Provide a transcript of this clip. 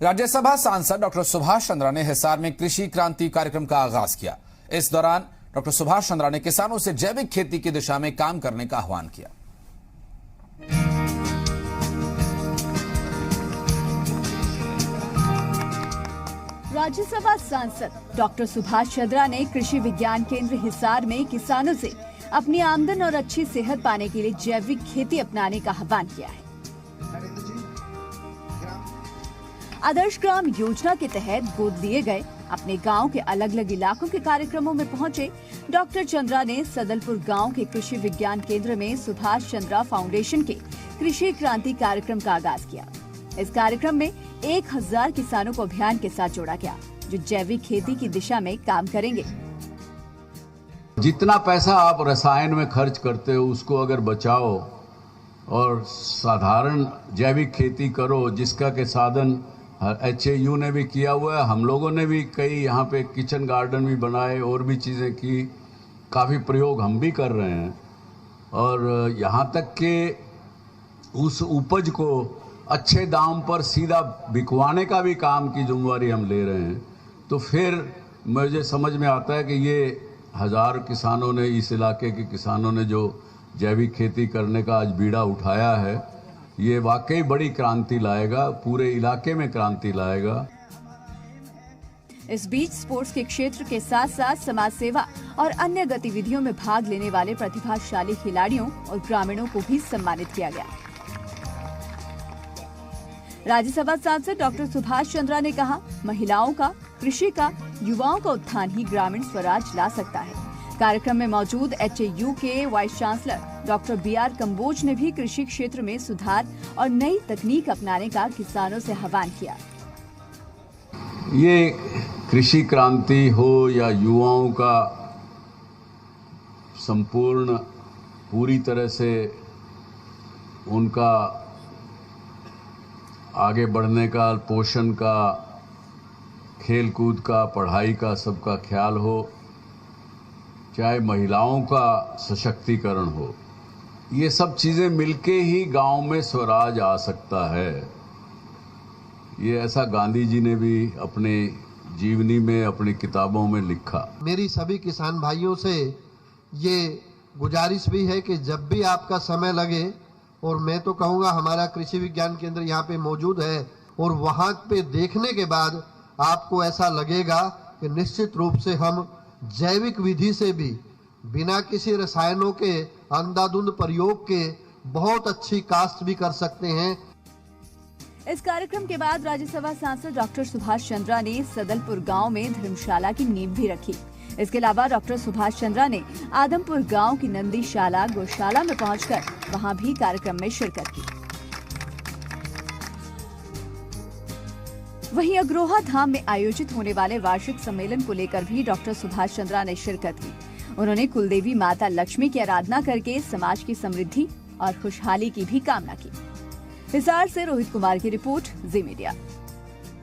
राज्यसभा सांसद डॉक्टर सुभाष चंद्रा ने हिसार में कृषि क्रांति कार्यक्रम का आगाज किया। इस दौरान डॉक्टर सुभाष चंद्रा ने किसानों से जैविक खेती की दिशा में काम करने का आह्वान किया। राज्यसभा सांसद डॉक्टर सुभाष चंद्रा ने कृषि विज्ञान केंद्र हिसार में किसानों से अपनी आमदन और अच्छी सेहत पाने के लिए जैविक खेती अपनाने का आह्वान किया है। आदर्श ग्राम योजना के तहत गोद लिए गए अपने गांव के अलग अलग इलाकों के कार्यक्रमों में पहुंचे डॉक्टर चंद्रा ने सदलपुर गांव के कृषि विज्ञान केंद्र में सुभाष चंद्रा फाउंडेशन के कृषि क्रांति कार्यक्रम का आगाज किया। इस कार्यक्रम में 1000 किसानों को अभियान के साथ जोड़ा गया, जो जैविक खेती की दिशा में काम करेंगे। जितना पैसा आप रसायन में खर्च करते हो उसको अगर बचाओ और साधारण जैविक खेती करो, जिसका के साधन HAU ने भी किया हुआ है, हम लोगों ने भी कई यहाँ पे किचन गार्डन भी बनाए और भी चीज़ें की, काफ़ी प्रयोग हम भी कर रहे हैं और यहाँ तक कि उस उपज को अच्छे दाम पर सीधा बिकवाने का भी काम की जिम्मेवारी हम ले रहे हैं। तो फिर मुझे समझ में आता है कि ये 1000 किसानों ने, इस इलाके के किसानों ने जो जैविक खेती करने का आज बीड़ा उठाया है, ये वाकई बड़ी क्रांति लाएगा, पूरे इलाके में क्रांति लाएगा। इस बीच स्पोर्ट्स के क्षेत्र के साथ साथ समाज सेवा और अन्य गतिविधियों में भाग लेने वाले प्रतिभाशाली खिलाड़ियों और ग्रामीणों को भी सम्मानित किया गया। राज्यसभा सांसद डॉक्टर सुभाष चंद्रा ने कहा, महिलाओं का, कृषि का, युवाओं का उत्थान ही ग्रामीण स्वराज ला सकता है। कार्यक्रम में मौजूद HAU के vice chancellor doctor BR Kamboj ने भी कृषि क्षेत्र में सुधार और नई तकनीक अपनाने का किसानों से आह्वान किया। ये कृषि क्रांति हो या युवाओं का संपूर्ण पूरी तरह से उनका आगे बढ़ने का, पोषण का, खेल कूद का, पढ़ाई का, सबका ख्याल हो, चाहे महिलाओं का सशक्तिकरण हो, ये सब चीज़ें मिलके ही गांव में स्वराज आ सकता है। ये ऐसा गांधी जी ने भी अपने जीवनी में, अपनी किताबों में लिखा। मेरी सभी किसान भाइयों से ये गुजारिश भी है कि जब भी आपका समय लगे, और मैं तो कहूँगा हमारा कृषि विज्ञान केंद्र यहाँ पे मौजूद है, और वहाँ पे देखने के बाद आपको ऐसा लगेगा कि निश्चित रूप से हम जैविक विधि से भी, बिना किसी रसायनों के, अंधाधुंध प्रयोग के बहुत अच्छी काश्त भी कर सकते हैं। इस कार्यक्रम के बाद राज्यसभा सांसद डॉक्टर सुभाष चंद्रा ने सदलपुर गांव में धर्मशाला की नींव भी रखी। इसके अलावा डॉक्टर सुभाष चंद्रा ने आदमपुर गांव की नंदीशाला गौशाला में पहुंचकर वहां भी कार्यक्रम में शिरकत की। वहीं अग्रोहा धाम में आयोजित होने वाले वार्षिक सम्मेलन को लेकर भी डॉक्टर सुभाष चंद्रा ने शिरकत की। उन्होंने कुलदेवी माता लक्ष्मी की आराधना करके समाज की समृद्धि और खुशहाली की भी कामना की। हिसार से रोहित कुमार की रिपोर्ट, जी मीडिया।